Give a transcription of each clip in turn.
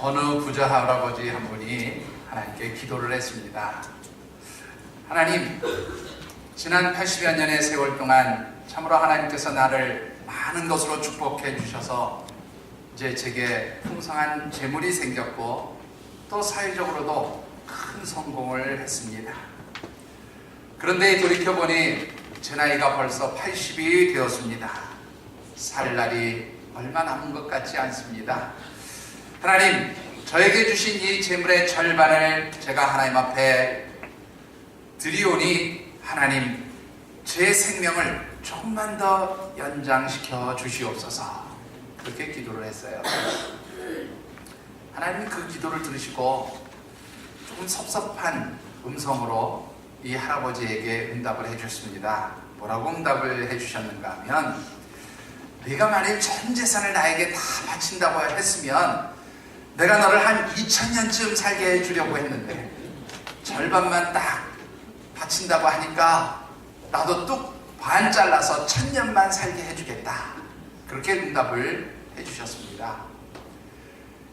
어느 부자 할아버지 한 분이 하나님께 기도를 했습니다. 하나님, 지난 80여 년의 세월 동안 참으로 하나님께서 나를 많은 것으로 축복해 주셔서 이제 제게 풍성한 재물이 생겼고 또 사회적으로도 큰 성공을 했습니다. 그런데 돌이켜보니 제 나이가 벌써 80이 되었습니다. 살 날이 얼마 남은 것 같지 않습니다. 하나님, 저에게 주신 이 재물의 절반을 제가 하나님 앞에 드리오니 하나님, 제 생명을 조금만 더 연장시켜 주시옵소서. 그렇게 기도를 했어요. 하나님이 그 기도를 들으시고 조금 섭섭한 음성으로 이 할아버지에게 응답을 해주셨습니다. 뭐라고 응답을 해주셨는가 하면, 네가 만일 전 재산을 나에게 다 바친다고 했으면 내가 너를 한 2000년쯤 살게 해주려고 했는데 절반만 딱 바친다고 하니까 나도 뚝 반 잘라서 1000년만 살게 해주겠다. 그렇게 응답을 해주셨습니다.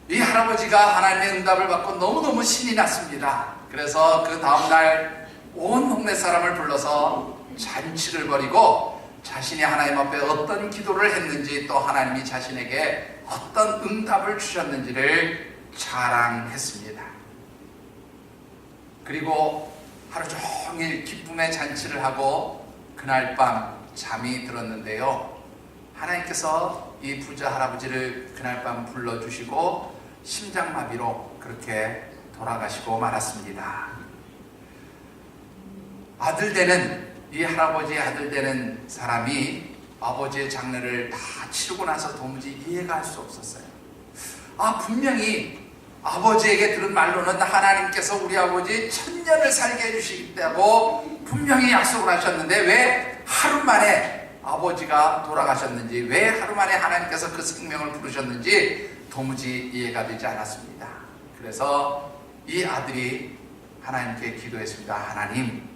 이 할아버지가 하나님의 응답을 받고 너무너무 신이 났습니다. 그래서 그 다음날 온 동네 사람을 불러서 잔치를 벌이고 자신이 하나님 앞에 어떤 기도를 했는지, 또 하나님이 자신에게 어떤 응답을 주셨는지를 자랑했습니다. 그리고 하루 종일 기쁨의 잔치를 하고 그날 밤 잠이 들었는데요, 하나님께서 이 부자 할아버지를 그날 밤 불러주시고 심장마비로 그렇게 돌아가시고 말았습니다. 아들 되는, 이 할아버지의 아들 되는 사람이 아버지의 장례를 다 치르고 나서 도무지 이해가 할 수 없었어요. 분명히 아버지에게 들은 말로는 하나님께서 우리 아버지 1000년을 살게 해주시겠다고 분명히 약속을 하셨는데 왜 하루 만에 아버지가 돌아가셨는지, 왜 하루 만에 하나님께서 그 생명을 부르셨는지 도무지 이해가 되지 않았습니다. 그래서 이 아들이 하나님께 기도했습니다. 하나님,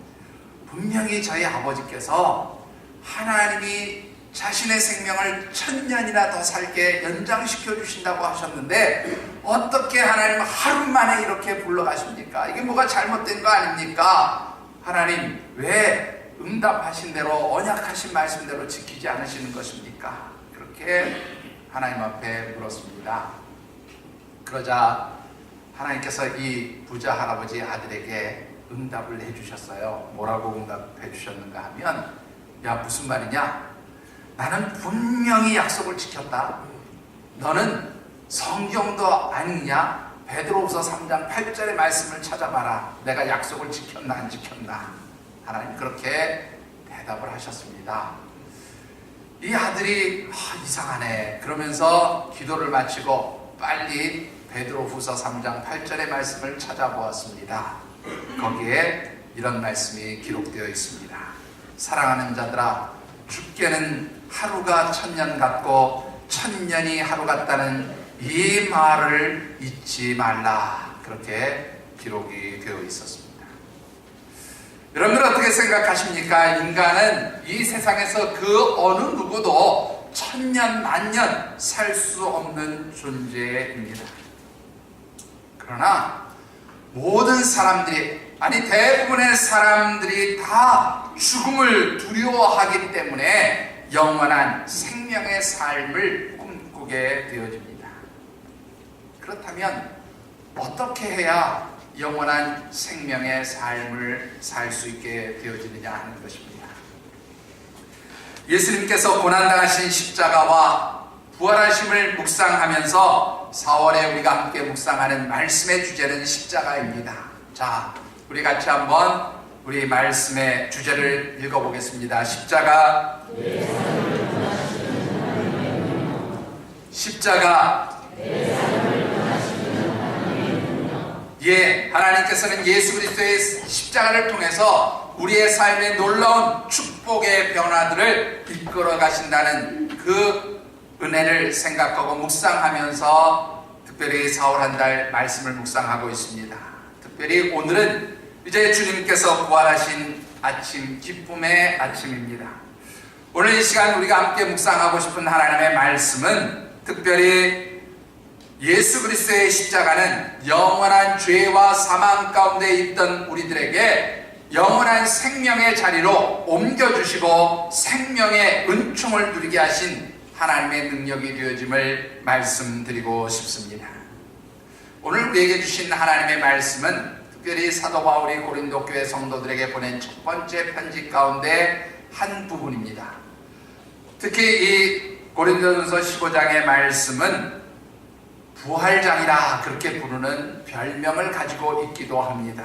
분명히 저희 아버지께서 하나님이 자신의 생명을 1000년이나 더 살게 연장시켜 주신다고 하셨는데 어떻게 하나님 하루 만에 이렇게 불러가십니까? 이게 뭐가 잘못된 거 아닙니까? 하나님, 왜 응답하신 대로, 언약하신 말씀대로 지키지 않으시는 것입니까? 그렇게 하나님 앞에 물었습니다. 그러자 하나님께서 이 부자 할아버지 아들에게 응답을 해주셨어요. 뭐라고 응답해 주셨는가 하면, 야, 무슨 말이냐? 나는 분명히 약속을 지켰다. 너는 성경도 아니냐? 베드로후서 3장 8절의 말씀을 찾아봐라. 내가 약속을 지켰나 안 지켰나? 하나님 그렇게 대답을 하셨습니다. 이 아들이 이상하네 그러면서 기도를 마치고 빨리 베드로후서 3장 8절의 말씀을 찾아보았습니다. 거기에 이런 말씀이 기록되어 있습니다. 사랑하는 자들아, 죽게는 하루가 1000년 같고 1000년이 하루 같다는 이 말을 잊지 말라. 그렇게 기록이 되어 있었습니다. 여러분들 어떻게 생각하십니까? 인간은 이 세상에서 그 어느 누구도 1000년, 만년 살 수 없는 존재입니다. 그러나 모든 사람들이, 아니 대부분의 사람들이 다 죽음을 두려워하기 때문에 영원한 생명의 삶을 꿈꾸게 되어집니다. 그렇다면 어떻게 해야 영원한 생명의 삶을 살 수 있게 되어지느냐 하는 것입니다. 예수님께서 고난당하신 십자가와 부활하심을 묵상하면서 4월에 우리가 함께 묵상하는 말씀의 주제는 십자가입니다. 자, 우리 같이 한번 우리 말씀의 주제를 읽어보겠습니다. 십자가, 십자가. 예, 하나님께서는 예수 그리스도의 십자가를 통해서 우리의 삶의 놀라운 축복의 변화들을 이끌어 가신다는 그 은혜를 생각하고 묵상하면서 특별히 4월 한 달 말씀을 묵상하고 있습니다. 특별히 오늘은 이제 주님께서 부활하신 아침, 기쁨의 아침입니다. 오늘 이 시간 우리가 함께 묵상하고 싶은 하나님의 말씀은 특별히 예수 그리스도의 십자가는 영원한 죄와 사망 가운데 있던 우리들에게 영원한 생명의 자리로 옮겨주시고 생명의 은총을 누리게 하신 하나님의 능력이 되어짐을 말씀드리고 싶습니다. 오늘 우리에게 주신 하나님의 말씀은 특별히 사도 바울이 고린도 교회 성도들에게 보낸 첫 번째 편지 가운데 한 부분입니다. 특히 이 고린도전서 15장의 말씀은 부활장이라 그렇게 부르는 별명을 가지고 있기도 합니다.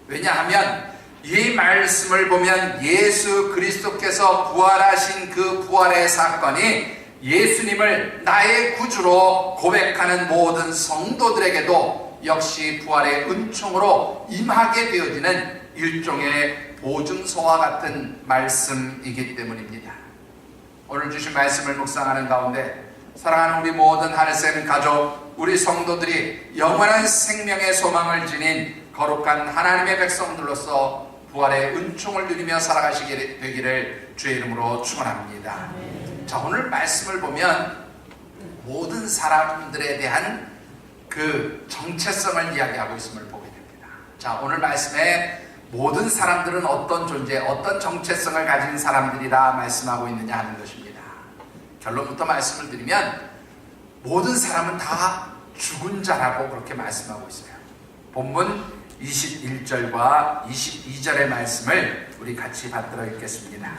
왜냐하면 이 말씀을 보면 예수 그리스도께서 부활하신 그 부활의 사건이 예수님을 나의 구주로 고백하는 모든 성도들에게도 역시 부활의 은총으로 임하게 되어지는 일종의 보증서와 같은 말씀이기 때문입니다. 오늘 주신 말씀을 묵상하는 가운데 사랑하는 우리 모든 하늘샘 가족, 우리 성도들이 영원한 생명의 소망을 지닌 거룩한 하나님의 백성들로서 부활의 은총을 누리며 살아가시게 되기를 주의 이름으로 축원합니다. 자, 오늘 말씀을 보면 모든 사람들에 대한 그 정체성을 이야기하고 있음을 보게 됩니다. 자, 오늘 말씀에 모든 사람들은 어떤 존재, 어떤 정체성을 가진 사람들이라 말씀하고 있느냐 하는 것입니다. 결론부터 말씀을 드리면 모든 사람은 다 죽은 자라고 그렇게 말씀하고 있어요. 본문 21절과 22절의 말씀을 우리 같이 받들어 읽겠습니다.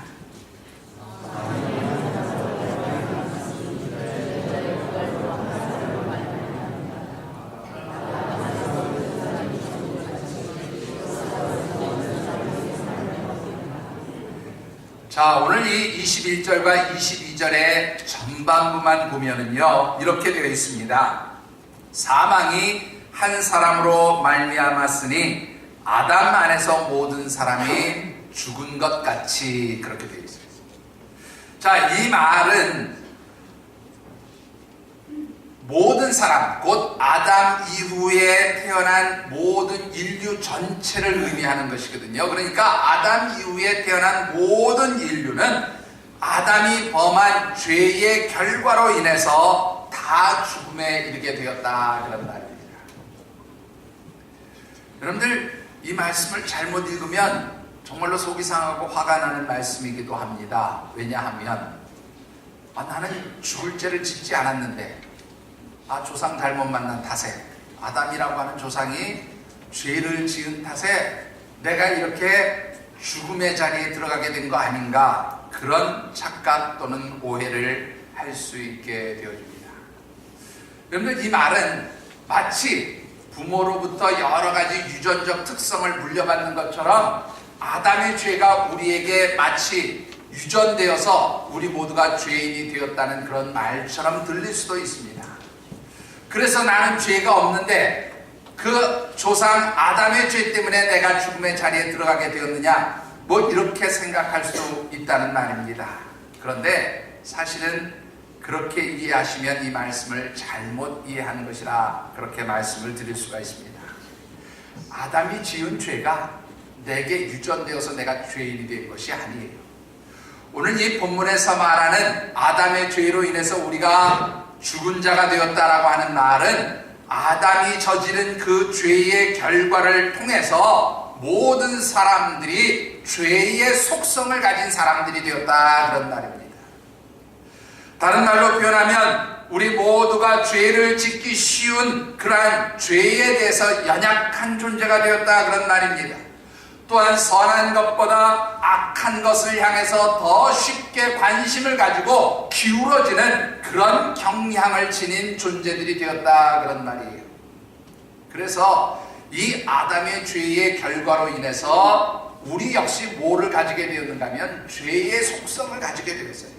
자, 오늘 이 21절과 22절의 전반부만 보면은요, 이렇게 되어 있습니다. 사망이 한 사람으로 말미암았으니 아담 안에서 모든 사람이 죽은 것 같이, 그렇게 되어 있어요. 자, 이 말은 모든 사람, 곧 아담 이후에 태어난 모든 인류 전체를 의미하는 것이거든요. 그러니까 아담 이후에 태어난 모든 인류는 아담이 범한 죄의 결과로 인해서 다 죽음에 이르게 되었다, 그런 말입니다. 여러분들, 이 말씀을 잘못 읽으면 정말로 속이 상하고 화가 나는 말씀이기도 합니다. 왜냐하면 나는 죽을 죄를 짓지 않았는데, 조상 잘못 만난 탓에, 아담이라고 하는 조상이 죄를 지은 탓에 내가 이렇게 죽음의 자리에 들어가게 된 거 아닌가, 그런 착각 또는 오해를 할 수 있게 되어집니다. 여러분들, 이 말은 마치 부모로부터 여러 가지 유전적 특성을 물려받는 것처럼 아담의 죄가 우리에게 마치 유전되어서 우리 모두가 죄인이 되었다는 그런 말처럼 들릴 수도 있습니다. 그래서 나는 죄가 없는데 그 조상 아담의 죄 때문에 내가 죽음의 자리에 들어가게 되었느냐, 이렇게 생각할 수 있다는 말입니다. 그런데 사실은 그렇게 이해하시면 이 말씀을 잘못 이해하는 것이라 그렇게 말씀을 드릴 수가 있습니다. 아담이 지은 죄가 내게 유전되어서 내가 죄인이 된 것이 아니에요. 오늘 이 본문에서 말하는 아담의 죄로 인해서 우리가 죽은 자가 되었다라고 하는 말은 아담이 저지른 그 죄의 결과를 통해서 모든 사람들이 죄의 속성을 가진 사람들이 되었다, 그런 말입니다. 다른 말로 표현하면 우리 모두가 죄를 짓기 쉬운 그러한 죄에 대해서 연약한 존재가 되었다, 그런 말입니다. 또한 선한 것보다 악한 것을 향해서 더 쉽게 관심을 가지고 기울어지는 그런 경향을 지닌 존재들이 되었다, 그런 말이에요. 그래서 이 아담의 죄의 결과로 인해서 우리 역시 뭐를 가지게 되었는가 하면 죄의 속성을 가지게 되었어요.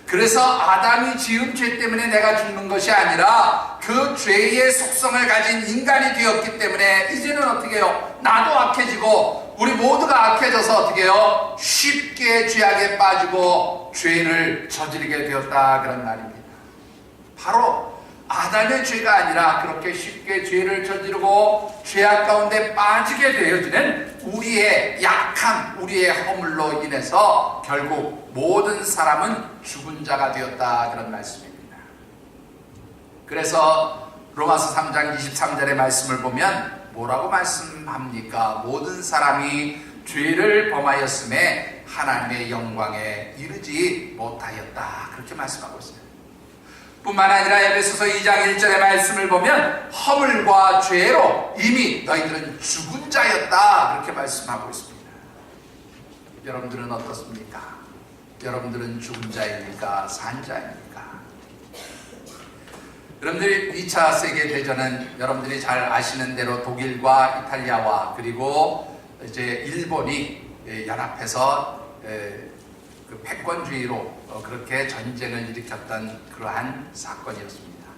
그래서 아담이 지은 죄 때문에 내가 죽는 것이 아니라 그 죄의 속성을 가진 인간이 되었기 때문에 이제는 어떻게 해요? 나도 악해지고 우리 모두가 악해져서 어떻게 해요? 쉽게 죄악에 빠지고 죄를 저지르게 되었다, 그런 말입니다. 바로 아담의 죄가 아니라 그렇게 쉽게 죄를 저지르고 죄악 가운데 빠지게 되어지는 우리의 약함, 우리의 허물로 인해서 결국 모든 사람은 죽은 자가 되었다, 그런 말씀입니다. 그래서 로마서 3장 23절의 말씀을 보면 뭐라고 말씀합니까? 모든 사람이 죄를 범하였음에 하나님의 영광에 이르지 못하였다. 그렇게 말씀하고 있어요. 뿐만 아니라 에베소서 2장 1절의 말씀을 보면 허물과 죄로 이미 너희들은 죽은 자였다. 그렇게 말씀하고 있습니다. 여러분들은 어떻습니까? 여러분들은 죽은 자입니까? 산 자입니까? 여러분들이 2차 세계대전은 여러분들이 잘 아시는 대로 독일과 이탈리아와 그리고 이제 일본이 연합해서 그 패권주의로 그렇게 전쟁을 일으켰던 그러한 사건이었습니다.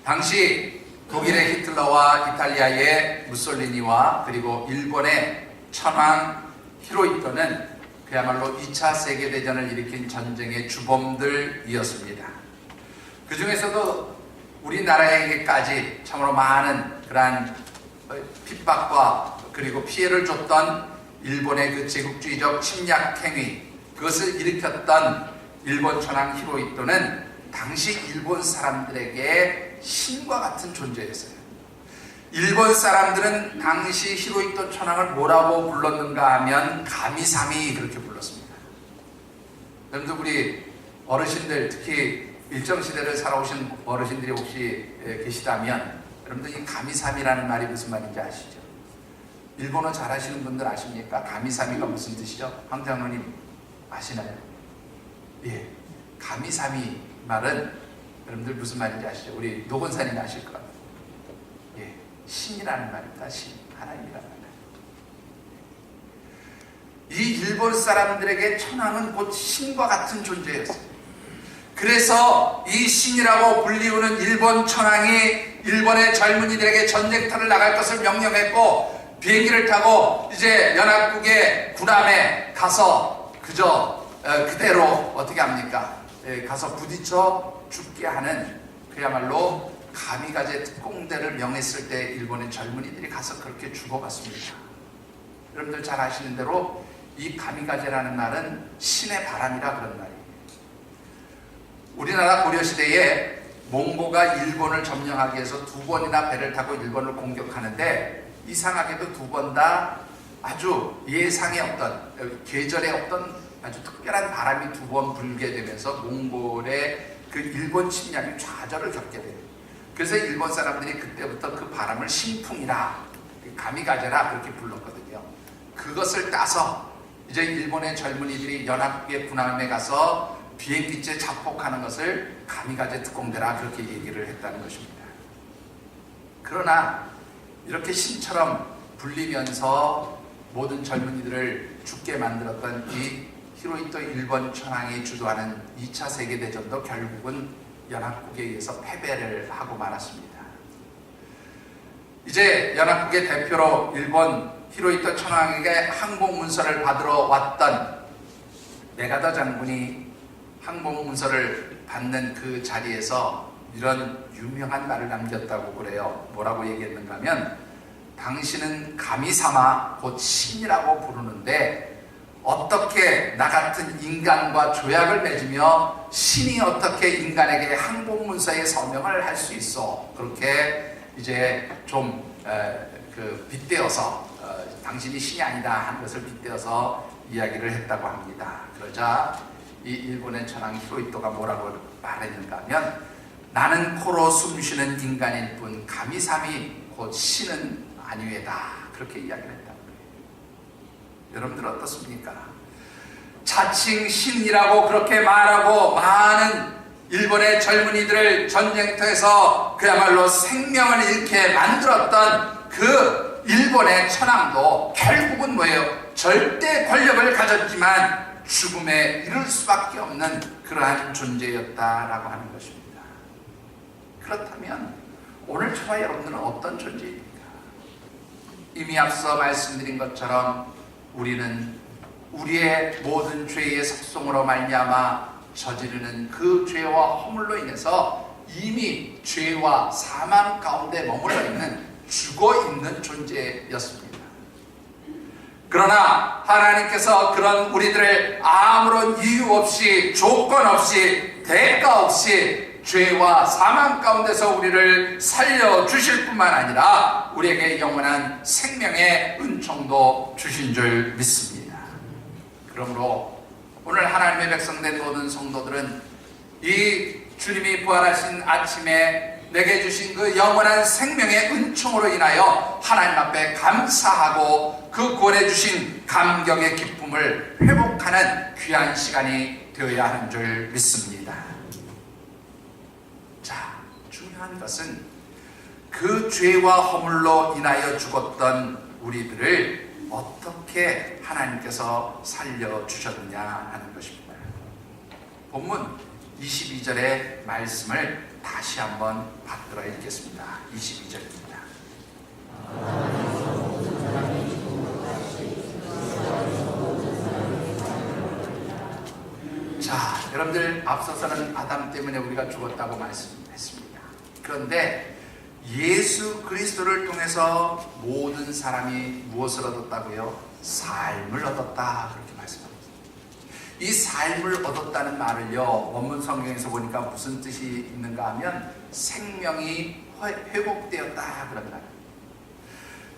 당시 독일의 히틀러와 이탈리아의 무솔리니와 그리고 일본의 천황 히로히토는 그야말로 2차 세계대전을 일으킨 전쟁의 주범들이었습니다. 그 중에서도 우리나라에게까지 참으로 많은 그러한 핍박과 그리고 피해를 줬던 일본의 그 제국주의적 침략 행위, 그것을 일으켰던 일본 천황 히로히토는 당시 일본 사람들에게 신과 같은 존재였어요. 일본 사람들은 당시 히로히토 천황을 뭐라고 불렀는가 하면 가미사미 그렇게 불렀습니다. 여러분들 우리 어르신들, 특히 일정시대를 살아오신 어르신들이 혹시 계시다면 여러분들 이 가미사미라는 말이 무슨 말인지 아시죠? 일본어 잘하시는 분들 아십니까? 가미사미가 무슨 뜻이죠? 황 장로님 아시나요? 예, 가미사미 말은 여러분들 무슨 말인지 아시죠? 우리 노건사님 아실 것 같아요. 예, 신이라는 말입니다. 신, 하나님이라는 말. 이 일본 사람들에게 천황은 곧 신과 같은 존재였어요. 그래서 이 신이라고 불리우는 일본 천황이 일본의 젊은이들에게 전쟁터를 나갈 것을 명령했고 비행기를 타고 이제 연합국의 군함에 가서 그대로 어떻게 합니까? 가서 부딪혀 죽게 하는 그야말로 가미가제 특공대를 명했을 때 일본의 젊은이들이 가서 그렇게 죽어갔습니다. 여러분들 잘 아시는 대로 이 가미가제라는 말은 신의 바람이라 그런 말이에요. 우리나라 고려시대에 몽고가 일본을 점령하기 위해서 2번이나 배를 타고 일본을 공격하는데 이상하게도 2번 다 아주 예상에 없던 계절에 없던 아주 특별한 바람이 2번 불게 되면서 몽골의 그 일본 침략이 좌절을 겪게 돼요. 그래서 일본 사람들이 그때부터 그 바람을 신풍이라 가미가제라 그렇게 불렀거든요. 그것을 따서 이제 일본의 젊은이들이 연합국의 군함에 가서 비행기째 자폭하는 것을 가미가제 특공대라 그렇게 얘기를 했다는 것입니다. 그러나 이렇게 신처럼 불리면서 모든 젊은이들을 죽게 만들었던 이 히로히토 일본 천황이 주도하는 2차 세계대전도 결국은 연합국에 의해서 패배를 하고 말았습니다. 이제 연합국의 대표로 일본 히로히토 천황에게 항복문서를 받으러 왔던 메가더 장군이 항복문서를 받는 그 자리에서 이런 유명한 말을 남겼다고 그래요. 뭐라고 얘기했는가 하면 당신은 가미사마 곧 신이라고 부르는데 어떻게 나 같은 인간과 조약을 맺으며 신이 어떻게 인간에게 항복문서에 서명을 할 수 있어? 그렇게 이제 좀 빗대어서 당신이 신이 아니다 하는 것을 빗대어서 이야기를 했다고 합니다. 그러자 이 일본의 천황 히로히토가 뭐라고 말했는가 하면 나는 코로 숨쉬는 인간일 뿐 가미사미 곧 신은 아니외다 그렇게 이야기를 했다고 해요. 여러분들 어떻습니까? 자칭 신이라고 그렇게 말하고 많은 일본의 젊은이들을 전쟁터에서 그야말로 생명을 잃게 만들었던 그 일본의 천황도 결국은 뭐예요? 절대 권력을 가졌지만 죽음에 이를 수밖에 없는 그러한 존재였다라고 하는 것입니다. 그렇다면 오늘 저와 여러분들은 어떤 존재입니까? 이미 앞서 말씀드린 것처럼 우리는 우리의 모든 죄의 섭송으로 말미암아 저지르는 그 죄와 허물로 인해서 이미 죄와 사망 가운데 머물러 있는 죽어있는 존재였습니다. 그러나 하나님께서 그런 우리들을 아무런 이유 없이 조건 없이 대가 없이 죄와 사망 가운데서 우리를 살려주실 뿐만 아니라 우리에게 영원한 생명의 은총도 주신 줄 믿습니다. 그러므로 오늘 하나님의 백성된 모든 성도들은 이 주님이 부활하신 아침에 내게 주신 그 영원한 생명의 은총으로 인하여 하나님 앞에 감사하고 그 구원해 주신 감격의 기쁨을 회복하는 귀한 시간이 되어야 하는 줄 믿습니다. 자, 중요한 것은 그 죄와 허물로 인하여 죽었던 우리들을 어떻게 하나님께서 살려주셨느냐 하는 것입니다. 본문 22절의 말씀을 다시 한번 받들어 읽겠습니다. 22절입니다. 자, 여러분들 앞서서는 아담 때문에 우리가 죽었다고 말씀했습니다. 그런데 예수 그리스도를 통해서 모든 사람이 무엇을 얻었다고요? 삶을 얻었다, 그렇게 말씀합니다. 이 삶을 얻었다는 말을요, 원문 성경에서 보니까 무슨 뜻이 있는가 하면 생명이 회복되었다 그런 말입니다.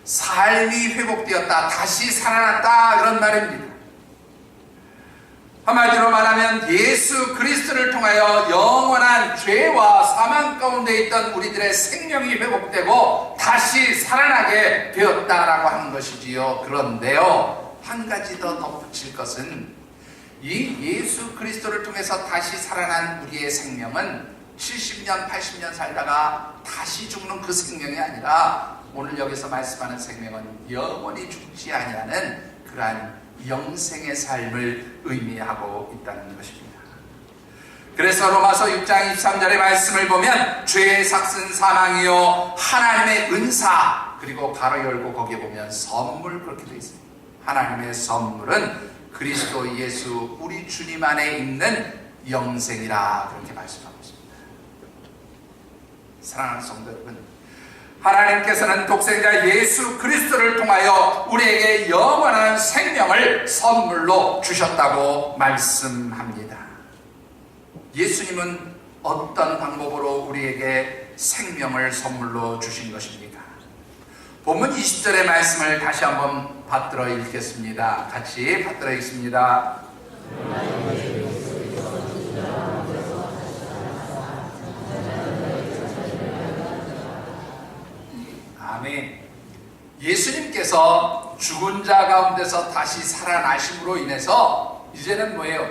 삶이 회복되었다, 다시 살아났다 그런 말입니다. 한마디로 말하면 예수 그리스도를 통하여 영원한 죄와 사망 가운데 있던 우리들의 생명이 회복되고 다시 살아나게 되었다라고 하는 것이지요. 그런데요, 한 가지 더 덧붙일 것은 이 예수 그리스도를 통해서 다시 살아난 우리의 생명은 70년, 80년 살다가 다시 죽는 그 생명이 아니라 오늘 여기서 말씀하는 생명은 영원히 죽지 아니하는 그러한 영생의 삶을 의미하고 있다는 것입니다. 그래서 로마서 6장 23절의 말씀을 보면 죄의 삭은 사망이요 하나님의 은사, 그리고 가로 열고 거기에 보면 선물, 그렇게 되어 있습니다. 하나님의 선물은 그리스도 예수 우리 주님 안에 있는 영생이라 그렇게 말씀하고 있습니다. 사랑하는 성도 여러분, 하나님께서는 독생자 예수 그리스도를 통하여 우리에게 영원한 생명을 선물로 주셨다고 말씀합니다. 예수님은 어떤 방법으로 우리에게 생명을 선물로 주신 것입니까? 본문 20절의 말씀을 다시 한번 받들어 읽겠습니다. 같이 받들어 읽습니다. 아멘. 예수님께서 죽은 자 가운데서 다시 살아나심으로 인해서 이제는 뭐예요?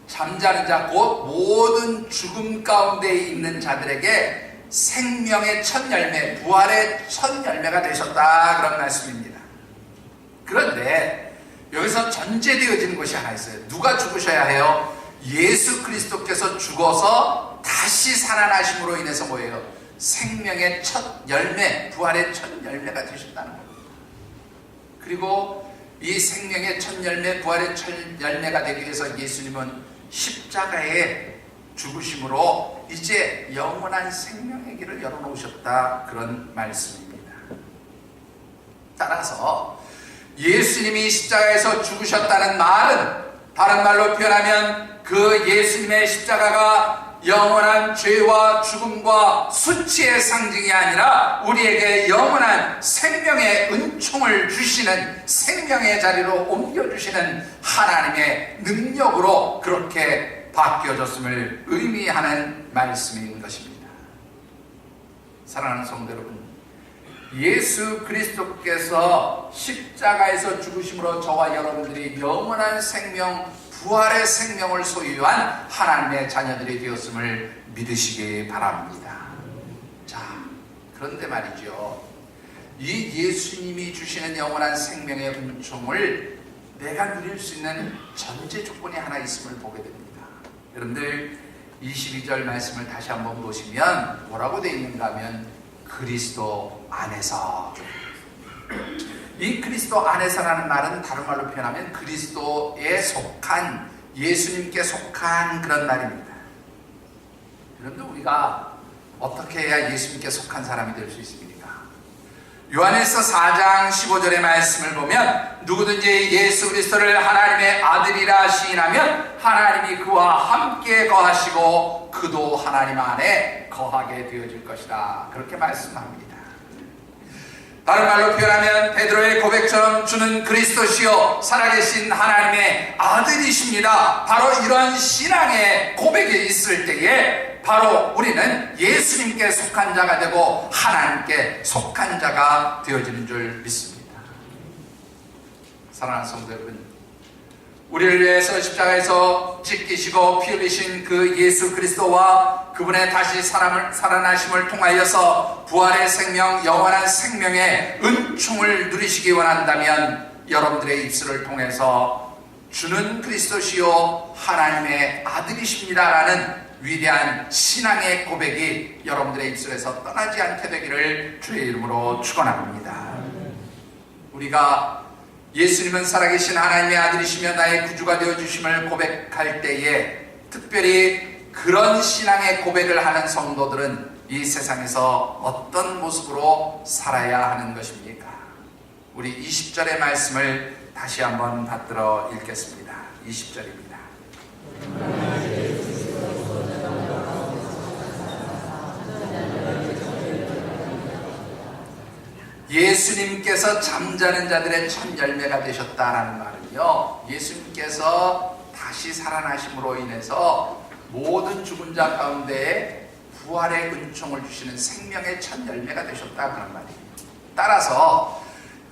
잠자는 자, 곧 모든 죽음 가운데 있는 자들에게 생명의 첫 열매, 부활의 첫 열매가 되셨다, 그런 말씀입니다. 그런데 여기서 전제되어지는 것이 하나 있어요. 누가 죽으셔야 해요? 예수 그리스도께서 죽어서 다시 살아나심으로 인해서 뭐예요? 생명의 첫 열매, 부활의 첫 열매가 되셨다는 겁니다. 그리고 이 생명의 첫 열매, 부활의 첫 열매가 되기 위해서 예수님은 십자가에 죽으심으로 이제 영원한 생명의 길을 열어놓으셨다, 그런 말씀입니다. 따라서 예수님이 십자가에서 죽으셨다는 말은, 다른 말로 표현하면 그 예수님의 십자가가 영원한 죄와 죽음과 수치의 상징이 아니라 우리에게 영원한 생명의 은총을 주시는, 생명의 자리로 옮겨주시는 하나님의 능력으로 그렇게 바뀌어졌음을 의미하는 말씀인 것입니다. 사랑하는 성도 여러분, 예수 그리스도께서 십자가에서 죽으심으로 저와 여러분들이 영원한 생명, 부활의 생명을 소유한 하나님의 자녀들이 되었음을 믿으시기 바랍니다. 자, 그런데 말이죠, 이 예수님이 주시는 영원한 생명의 은총을 내가 누릴 수 있는 전제 조건이 하나 있음을 보게 됩니다. 여러분들 22절 말씀을 다시 한번 보시면 뭐라고 되어 있는가 하면 그리스도 안에서, 이 그리스도 안에서라는 말은 다른 말로 표현하면 그리스도에 속한, 예수님께 속한 그런 말입니다. 그런데 우리가 어떻게 해야 예수님께 속한 사람이 될 수 있습니까? 요한일서 4장 15절의 말씀을 보면 누구든지 예수 그리스도를 하나님의 아들이라 시인하면 하나님이 그와 함께 거하시고 그도 하나님 안에 거하게 되어질 것이다. 그렇게 말씀합니다. 다른 말로 표현하면 베드로의 고백처럼 주는 그리스도시요 살아계신 하나님의 아들이십니다. 바로 이런 신앙의 고백이 있을 때에 바로 우리는 예수님께 속한 자가 되고 하나님께 속한 자가 되어지는 줄 믿습니다. 사랑하는 성도 여러분, 우리를 위해서 십자가에서 찢기시고 피 흘리신 그 예수 그리스도와 그분의 다시 살아나심을 통하여서 부활의 생명, 영원한 생명의 은총을 누리시기 원한다면 여러분들의 입술을 통해서 주는 그리스도시요 하나님의 아들이십니다라는 위대한 신앙의 고백이 여러분들의 입술에서 떠나지 않게 되기를 주의 이름으로 축원합니다. 우리가 예수님은 살아계신 하나님의 아들이시며 나의 구주가 되어주심을 고백할 때에 특별히 그런 신앙의 고백을 하는 성도들은 이 세상에서 어떤 모습으로 살아야 하는 것입니까? 우리 20절의 말씀을 다시 한번 받들어 읽겠습니다. 20절입니다. 예수님께서 잠자는 자들의 첫 열매가 되셨다라는 말은요, 예수님께서 다시 살아나심으로 인해서 모든 죽은 자 가운데 부활의 은총을 주시는 생명의 첫 열매가 되셨다 그런 말이에요. 따라서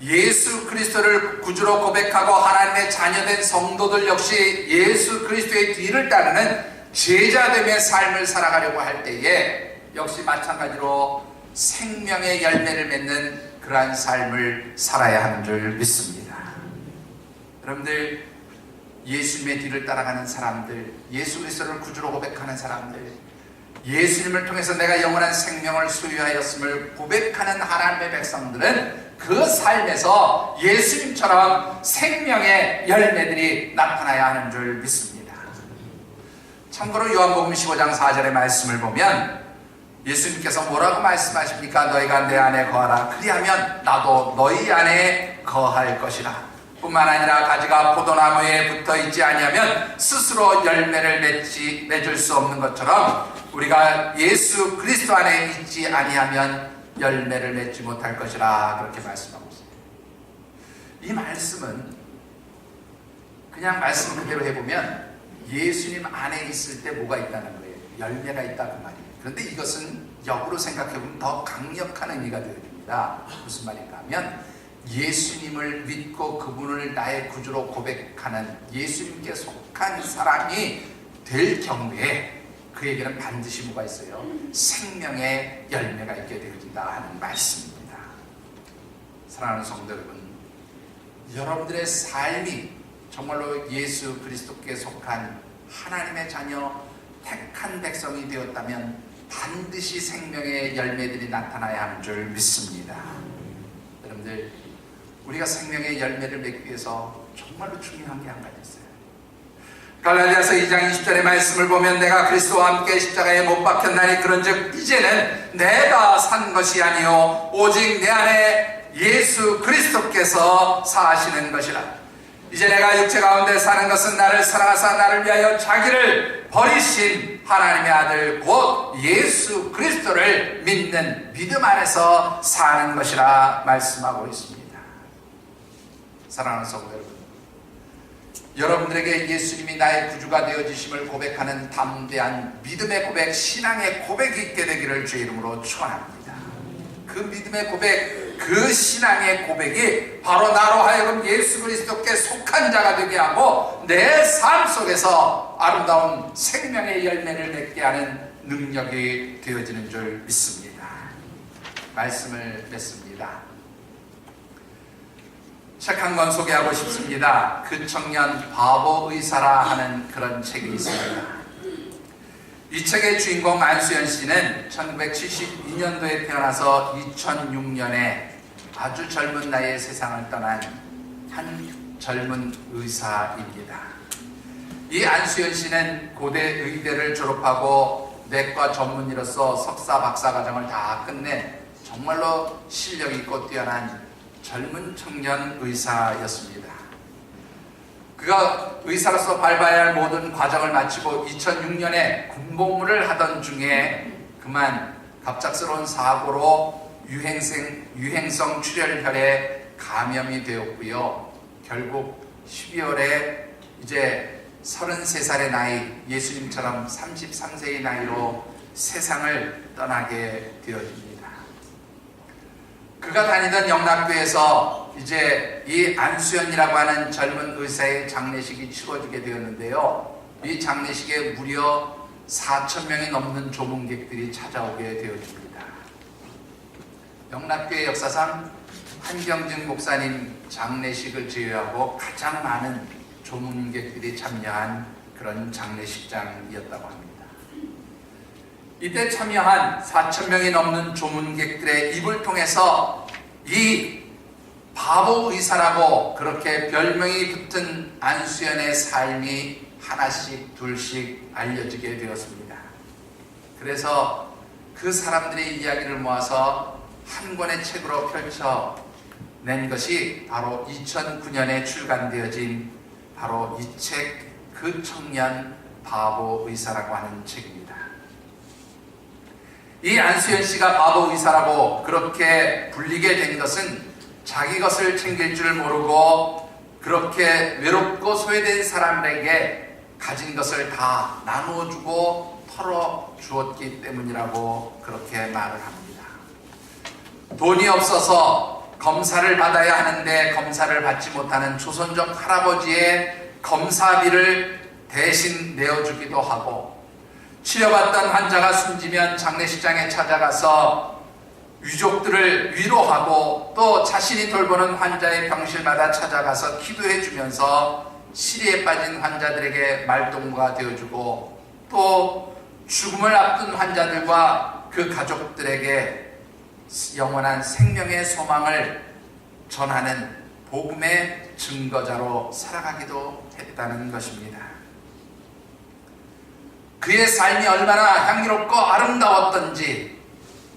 예수 그리스도를 구주로 고백하고 하나님의 자녀된 성도들 역시 예수 그리스도의 뒤를 따르는 제자됨의 삶을 살아가려고 할 때에 역시 마찬가지로 생명의 열매를 맺는 그러한 삶을 살아야 하는 줄 믿습니다. 여러분들, 예수님의 뒤를 따라가는 사람들, 예수 그리스도를 구주로 고백하는 사람들, 예수님을 통해서 내가 영원한 생명을 소유하였음을 고백하는 하나님의 백성들은 그 삶에서 예수님처럼 생명의 열매들이 나타나야 하는 줄 믿습니다. 참고로 요한복음 15장 4절의 말씀을 보면 예수님께서 뭐라고 말씀하십니까? 너희가 내 안에 거하라. 그리하면 나도 너희 안에 거할 것이라. 뿐만 아니라 가지가 포도나무에 붙어 있지 아니하면 스스로 열매를 맺을 수 없는 것처럼 우리가 예수 그리스도 안에 있지 아니하면 열매를 맺지 못할 것이라 그렇게 말씀하고 있습니다. 이 말씀은 그냥 말씀 그대로 해보면 예수님 안에 있을 때 뭐가 있다는 거예요. 열매가 있다 그 말이에요. 그런데 이것은 역으로 생각해보면 더 강력한 의미가 되어집니다. 무슨 말인가 하면 예수님을 믿고 그분을 나의 구주로 고백하는 예수님께 속한 사람이 될 경우에 그에게는 반드시 뭐가 있어요? 생명의 열매가 있게 되어진다 하는 말씀입니다. 사랑하는 성도 여러분, 여러분들의 삶이 정말로 예수 그리스도께 속한 하나님의 자녀 택한 백성이 되었다면 반드시 생명의 열매들이 나타나야 하는 줄 믿습니다. 여러분들, 우리가 생명의 열매를 맺기 위해서 정말로 중요한 게 한 가지 있어요. 갈라디아서 2장 20절의 말씀을 보면 내가 그리스도와 함께 십자가에 못 박혔나니 그런즉 이제는 내가 산 것이 아니요 오직 내 안에 예수 그리스도께서 사시는 것이라. 이제 내가 육체 가운데 사는 것은 나를 사랑하사 나를 위하여 자기를 버리신 하나님의 아들 곧 예수 그리스도를 믿는 믿음 안에서 사는 것이라 말씀하고 있습니다. 사랑하는 성도 여러분, 여러분들에게 예수님이 나의 구주가 되어지심을 고백하는 담대한 믿음의 고백, 신앙의 고백이 있게 되기를 주의 이름으로 축원합니다. 그 믿음의 고백, 그 신앙의 고백이 바로 나로 하여금 예수 그리스도께 속한 자가 되게 하고 내 삶 속에서 아름다운 생명의 열매를 맺게 하는 능력이 되어지는 줄 믿습니다. 말씀을 맺습니다. 책 한 권 소개하고 싶습니다. 그 청년 바보 의사라 하는 그런 책이 있습니다. 이 책의 주인공 안수연 씨는 1972년도에 태어나서 2006년에 아주 젊은 나이에 세상을 떠난 한 젊은 의사입니다. 이 안수연 씨는 고대 의대를 졸업하고 내과 전문의로서 석사, 박사 과정을 다 끝낸 정말로 실력 있고 뛰어난 젊은 청년 의사였습니다. 그가 의사로서 밟아야 할 모든 과정을 마치고 2006년에 군복무를 하던 중에 그만 갑작스러운 사고로 유행성 출혈혈에 감염이 되었고요. 결국 12월에 이제 33살의 나이, 예수님처럼 33세의 나이로 세상을 떠나게 되어집니다. 그가 다니던 영락교에서 이제 이 안수연이라고 하는 젊은 의사의 장례식이 치러지게 되었는데요. 이 장례식에 무려 4,000명이 넘는 조문객들이 찾아오게 되어집니다. 영락교의 역사상 한경증 목사님 장례식을 제외하고 가장 많은 조문객들이 참여한 그런 장례식장이었다고 합니다. 이때 참여한 4,000명이 넘는 조문객들의 입을 통해서 이 바보 의사라고 그렇게 별명이 붙은 안수연의 삶이 하나씩 둘씩 알려지게 되었습니다. 그래서 그 사람들의 이야기를 모아서 한 권의 책으로 펼쳐낸 것이 바로 2009년에 출간되어진 바로 이 책, 그 청년 바보 의사라고 하는 책입니다. 이 안수연 씨가 바보 의사라고 그렇게 불리게 된 것은 자기 것을 챙길 줄 모르고 그렇게 외롭고 소외된 사람에게 가진 것을 다 나누어주고 털어주었기 때문이라고 그렇게 말을 합니다. 돈이 없어서 검사를 받아야 하는데 검사를 받지 못하는 조선족 할아버지의 검사비를 대신 내어주기도 하고, 치료받던 환자가 숨지면 장례식장에 찾아가서 유족들을 위로하고 또 자신이 돌보는 환자의 병실마다 찾아가서 기도해주면서 시리에 빠진 환자들에게 말동무가 되어주고, 또 죽음을 앞둔 환자들과 그 가족들에게 영원한 생명의 소망을 전하는 복음의 증거자로 살아가기도 했다는 것입니다. 그의 삶이 얼마나 향기롭고 아름다웠던지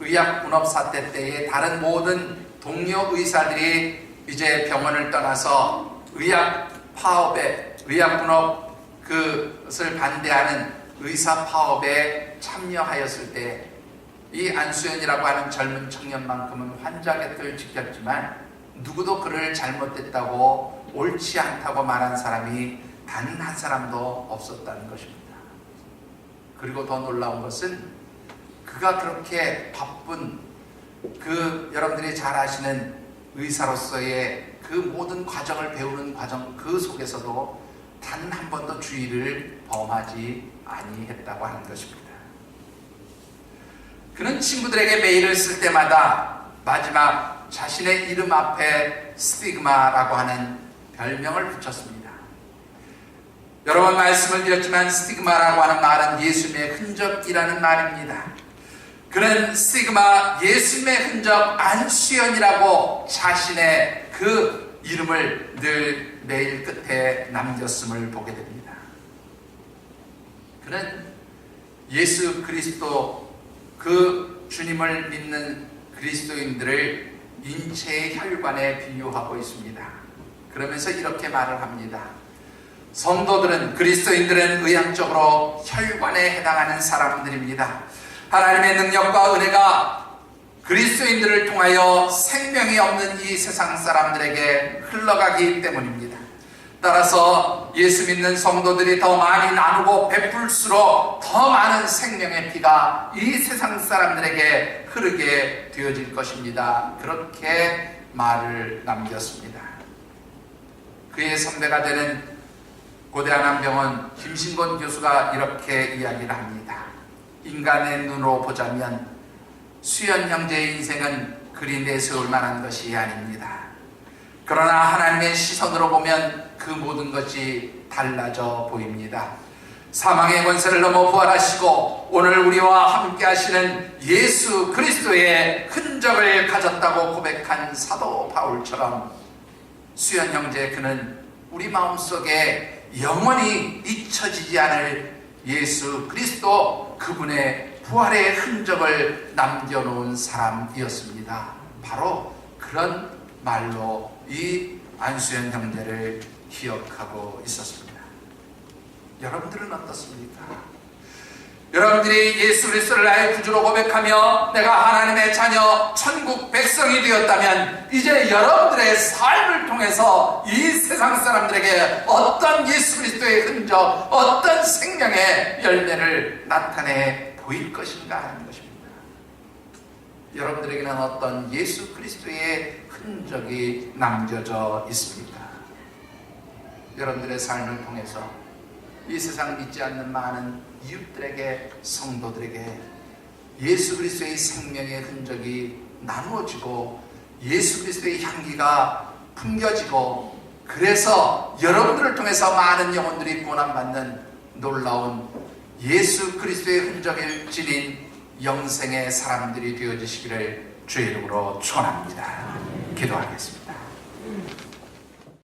의학 분업 사태 때에 다른 모든 동료 의사들이 이제 병원을 떠나서 의학 파업에, 의학 분업 그것을 반대하는 의사 파업에 참여하였을 때 이 안수연이라고 하는 젊은 청년만큼은 환자 곁을 지켰지만 누구도 그를 잘못됐다고 옳지 않다고 말한 사람이 단 한 사람도 없었다는 것입니다. 그리고 더 놀라운 것은 그가 그렇게 바쁜 그 여러분들이 잘 아시는 의사로서의 그 모든 과정을 배우는 과정 그 속에서도 단 한 번도 주의를 범하지 아니했다고 하는 것입니다. 그는 친구들에게 메일을 쓸 때마다 마지막 자신의 이름 앞에 스티그마라고 하는 별명을 붙였습니다. 여러 번 말씀을 드렸지만 스티그마라고 하는 말은 예수님의 흔적이라는 말입니다. 그는 스티그마, 예수님의 흔적 안수연이라고 자신의 그 이름을 늘 메일 끝에 남겼음을 보게 됩니다. 그는 예수 그리스도, 그 주님을 믿는 그리스도인들을 인체의 혈관에 비유하고 있습니다. 그러면서 이렇게 말을 합니다. 성도들은, 그리스도인들은 의학적으로 혈관에 해당하는 사람들입니다. 하나님의 능력과 은혜가 그리스도인들을 통하여 생명이 없는 이 세상 사람들에게 흘러가기 때문입니다. 따라서 예수 믿는 성도들이 더 많이 나누고 베풀수록 더 많은 생명의 피가 이 세상 사람들에게 흐르게 되어질 것입니다. 그렇게 말을 남겼습니다. 그의 선배가 되는 고대한암병원 김신곤 교수가 이렇게 이야기를 합니다. 인간의 눈으로 보자면 수연 형제의 인생은 그리 내세울 만한 것이 아닙니다. 그러나 하나님의 시선으로 보면 그 모든 것이 달라져 보입니다. 사망의 권세를 넘어 부활하시고 오늘 우리와 함께 하시는 예수 그리스도의 흔적을 가졌다고 고백한 사도 바울처럼 수연 형제, 그는 우리 마음속에 영원히 잊혀지지 않을 예수 그리스도, 그분의 부활의 흔적을 남겨놓은 사람이었습니다. 바로 그런 말로 이 안수현 형제를 기억하고 있었습니다. 여러분들은 어떻습니까? 여러분들이 예수 그리스도를 나의 구주로 고백하며 내가 하나님의 자녀 천국 백성이 되었다면 이제 여러분들의 삶을 통해서 이 세상 사람들에게 어떤 예수 그리스도의 흔적, 어떤 생명의 열매를 나타내 보일 것인가 하는 것입니다. 여러분들에게는 어떤 예수 그리스도의 흔적이 남겨져 있습니까? 여러분들의 삶을 통해서 이 세상 믿지 않는 많은 이웃들에게, 성도들에게 예수 그리스도의 생명의 흔적이 나누어지고 예수 그리스도의 향기가 풍겨지고, 그래서 여러분들을 통해서 많은 영혼들이 구원받는 놀라운 예수 그리스도의 흔적을 지닌 영생의 사람들이 되어주시기를 주의 이름으로 축원합니다. 기도하겠습니다.